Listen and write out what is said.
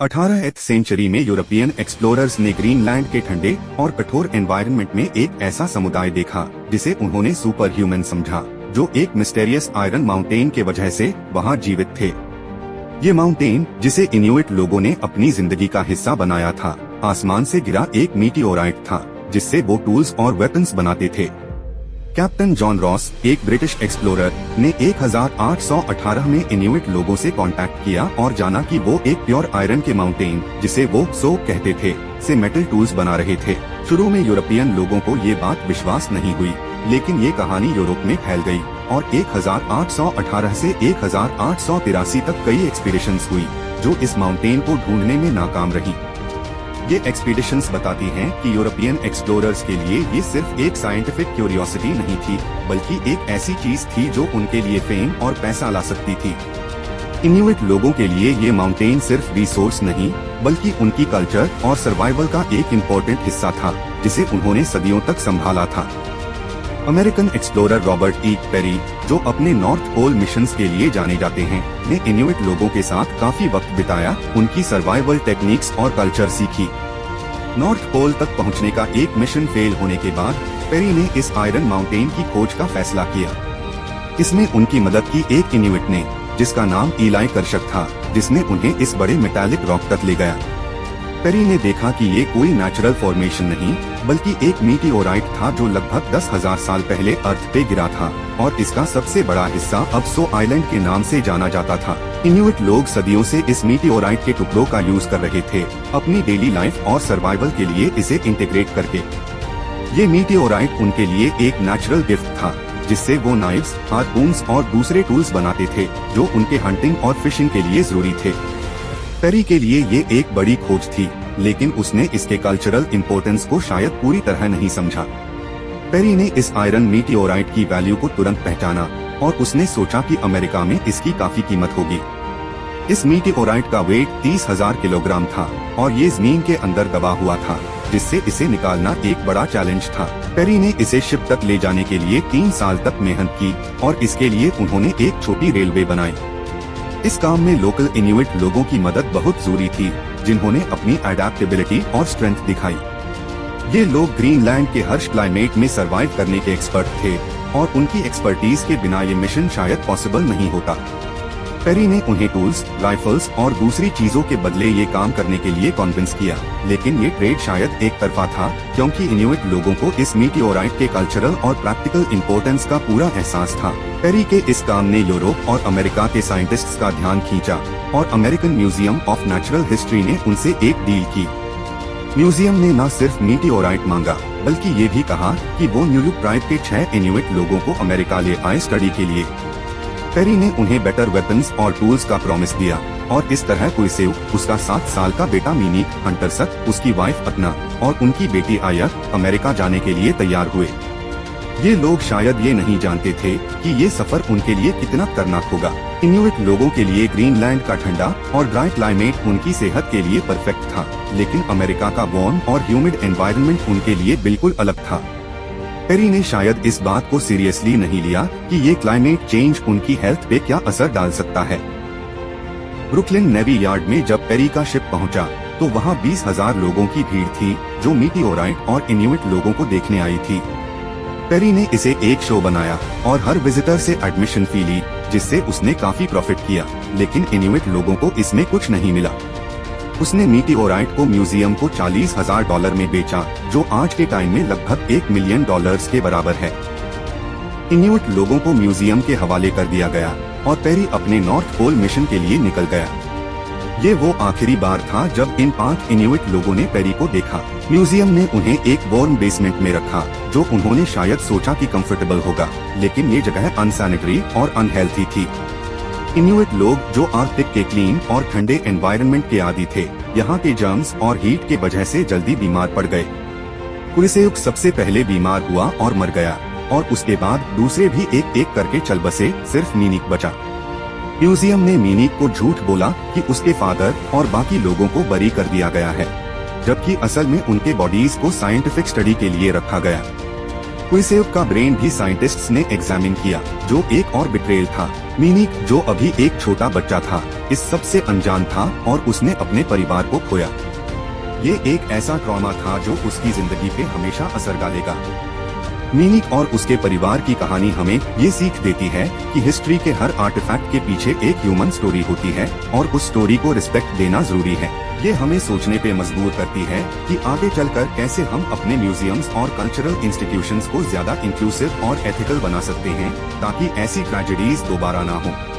18वीं century में European explorers ने Greenland के ठंडे और कठोर एनवायरनमेंट में एक ऐसा समुदाय देखा जिसे उन्होंने सुपर ह्यूमन समझा, जो एक मिस्टेरियस आयरन माउंटेन के वजह से वहां जीवित थे। ये माउंटेन, जिसे इन्यूइट लोगों ने अपनी जिंदगी का हिस्सा बनाया था, आसमान से गिरा एक मीटियोराइट था जिससे वो टूल्स और वेपन्स बनाते थे। कैप्टन जॉन रॉस, एक ब्रिटिश एक्सप्लोरर, ने 1818 में इन्यूइट लोगों से कांटेक्ट किया और जाना कि वो एक प्योर आयरन के माउंटेन, जिसे वो सो कहते थे, से मेटल टूल्स बना रहे थे। शुरू में यूरोपियन लोगों को ये बात विश्वास नहीं हुई, लेकिन ये कहानी यूरोप में फैल गई और 1818 से 1883 तक कई एक्सपीडिशंस हुई जो इस माउंटेन को ढूंढने में नाकाम रही। ये एक्सपीडिशंस बताती हैं कि यूरोपियन एक्सप्लोरर्स के लिए ये सिर्फ एक साइंटिफिक क्यूरियोसिटी नहीं थी, बल्कि एक ऐसी चीज थी जो उनके लिए फेम और पैसा ला सकती थी। इन्यूइट लोगों के लिए ये माउंटेन सिर्फ रिसोर्स नहीं, बल्कि उनकी कल्चर और सर्वाइवल का एक इम्पोर्टेंट हिस्सा था, जिसे उन्होंने सदियों तक संभाला था। American explorer Robert E Peary, जो अपने नॉर्थ पोल मिशंस के लिए जाने जाते हैं, ने इन्यूइट लोगों के साथ काफी वक्त बिताया, उनकी सर्वाइवल टेक्निक्स और कल्चर सीखी। नॉर्थ पोल तक पहुंचने का एक मिशन फेल होने के बाद पेरी ने इस आयरन माउंटेन की खोज का फैसला किया। इसमें उनकी मदद की एक इन्यूइट ने, जिसका नाम इलाई कर्शक था, जिसने उन्हें इस बड़े मेटालिक रॉक तक ले गया। पेरी ने देखा कि ये कोई नेचुरल फॉर्मेशन नहीं, बल्कि एक मीटियोराइट था जो लगभग 10,000 साल पहले अर्थ पे गिरा था, और इसका सबसे बड़ा हिस्सा अब सो आइलैंड के नाम से जाना जाता था। इन्यूइट लोग सदियों से इस मीटियोराइट के टुकड़ों का यूज कर रहे थे, अपनी डेली लाइफ और सर्वाइवल के लिए इसे इंटीग्रेट करके। ये मीटियोराइट उनके लिए एक नेचुरल गिफ्ट था, जिससे वो नाइफ्स, हार्पून्स और दूसरे टूल्स बनाते थे, जो उनके हंटिंग और फिशिंग के लिए जरूरी थे। पेरी के लिए ये एक बड़ी खोज थी, लेकिन उसने इसके कल्चरल इम्पोर्टेंस को शायद पूरी तरह नहीं समझा। पेरी ने इस आयरन मीटियोराइट की वैल्यू को तुरंत पहचाना और उसने सोचा कि अमेरिका में इसकी काफी कीमत होगी। इस मीटियोराइट का वेट 30,000 किलोग्राम था और ये जमीन के अंदर दबा हुआ था, जिससे इसे निकालना एक बड़ा चैलेंज था। पेरी ने इसे शिप तक ले जाने के लिए 3 साल तक मेहनत की और इसके लिए उन्होंने एक छोटी रेलवे बनाई। इस काम में लोकल इन्यूइट लोगों की मदद बहुत जरूरी थी, जिन्होंने अपनी अडेप्टेबिलिटी और स्ट्रेंथ दिखाई। ये लोग ग्रीनलैंड के हर्ष क्लाइमेट में सरवाइव करने के एक्सपर्ट थे और उनकी एक्सपर्टीज के बिना ये मिशन शायद पॉसिबल नहीं होता। पेरी ने उन्हें टूल्स, राइफल्स और दूसरी चीजों के बदले ये काम करने के लिए कॉन्विंस किया, लेकिन ये ट्रेड शायद एक तरफा था, क्योंकि इन्यूइट लोगों को इस मीटियोराइट के कल्चरल और प्रैक्टिकल इम्पोर्टेंस का पूरा एहसास था। पेरी के इस काम ने यूरोप और अमेरिका के साइंटिस्ट्स का ध्यान खींचा और American museum of natural history ने उनसे एक डील की। म्यूजियम ने न सिर्फ मीटियोराइट मांगा, बल्कि ये भी कहा कि वो न्यूलुक ट्राइब के 6 इन्यूइट लोगों को अमेरिका ले आए स्टडी के लिए। पेरी ने उन्हें बेटर वेपन्स और टूल्स का प्रॉमिस दिया और इस तरह कुइसेव, उसका 7 साल का बेटा मीनिक, हंटरसक, उसकी वाइफ अतना और उनकी बेटी आया अमेरिका जाने के लिए तैयार हुए। ये लोग शायद ये नहीं जानते थे कि ये सफर उनके लिए कितना खतरनाक होगा। इन्यूइट लोगों के लिए ग्रीनलैंड का ठंडा और ड्राई क्लाइमेट उनकी सेहत के लिए परफेक्ट था, लेकिन अमेरिका का वार्म और ह्यूमिड एनवायरनमेंट उनके लिए बिल्कुल अलग था। पेरी ने शायद इस बात को सीरियसली नहीं लिया कि ये क्लाइमेट चेंज उनकी हेल्थ पे क्या असर डाल सकता है। ब्रुकलिन नेवी यार्ड में जब पेरी का शिप पहुंचा, तो वहां 20,000 लोगों की भीड़ थी जो मीटियोराइट और इन्यूइट लोगों को देखने आई थी। पेरी ने इसे एक शो बनाया और हर विजिटर से एडमिशन फी ली, जिससे उसने काफी प्रॉफिट किया, लेकिन इन्यूइट लोगों को इसमें कुछ नहीं मिला। उसने मीटियोराइट को म्यूजियम को $40,000 में बेचा, जो आज के टाइम में लगभग $1 मिलियन के बराबर है। इन्यूइट लोगों को म्यूजियम के हवाले कर दिया गया और पेरी अपने नॉर्थ पोल मिशन के लिए निकल गया। ये वो आखिरी बार था जब इन 5 इन्यूइट लोगों ने पेरी को देखा। म्यूजियम ने उन्हें एक वार्म बेसमेंट में रखा, जो उन्होंने शायद सोचा कि कंफर्टेबल होगा, लेकिन ये जगह अनसैनिटरी और अनहेल्थी थी। इन्यूइट लोग, जो आर्कटिक के क्लीन और ठंडे एनवायरनमेंट के आदी थे, यहाँ के जर्म्स और हीट के वजह से जल्दी बीमार पड़ गए। कुरिसेयुक सबसे पहले बीमार हुआ और मर गया, और उसके बाद दूसरे भी एक एक करके चल बसे, सिर्फ मीनिक बचा। म्यूजियम ने मीनिक को झूठ बोला कि उसके फादर और बाकी लोगों को बरी कर दिया गया है, जबकि असल में उनके बॉडीज को साइंटिफिक स्टडी के लिए रखा गया। कुरिसेयुक का ब्रेन भी साइंटिस्ट्स ने एग्जामिन किया, जो एक और बिट्रेयल था। मीनिक, जो अभी एक छोटा बच्चा था, इस सब से अनजान था और उसने अपने परिवार को खोया। ये एक ऐसा ट्रॉमा था जो उसकी जिंदगी पे हमेशा असर डालेगा। मीनिक और उसके परिवार की कहानी हमें ये सीख देती है कि हिस्ट्री के हर आर्टिफैक्ट के पीछे एक ह्यूमन स्टोरी होती है और उस स्टोरी को रिस्पेक्ट देना जरूरी है। ये हमें सोचने पे मजबूर करती है कि आगे चलकर कैसे हम अपने म्यूजियम्स और कल्चरल इंस्टीट्यूशंस को ज्यादा इंक्लूसिव और एथिकल बना सकते हैं, ताकि ऐसी ट्रेजेडीज दोबारा ना हो।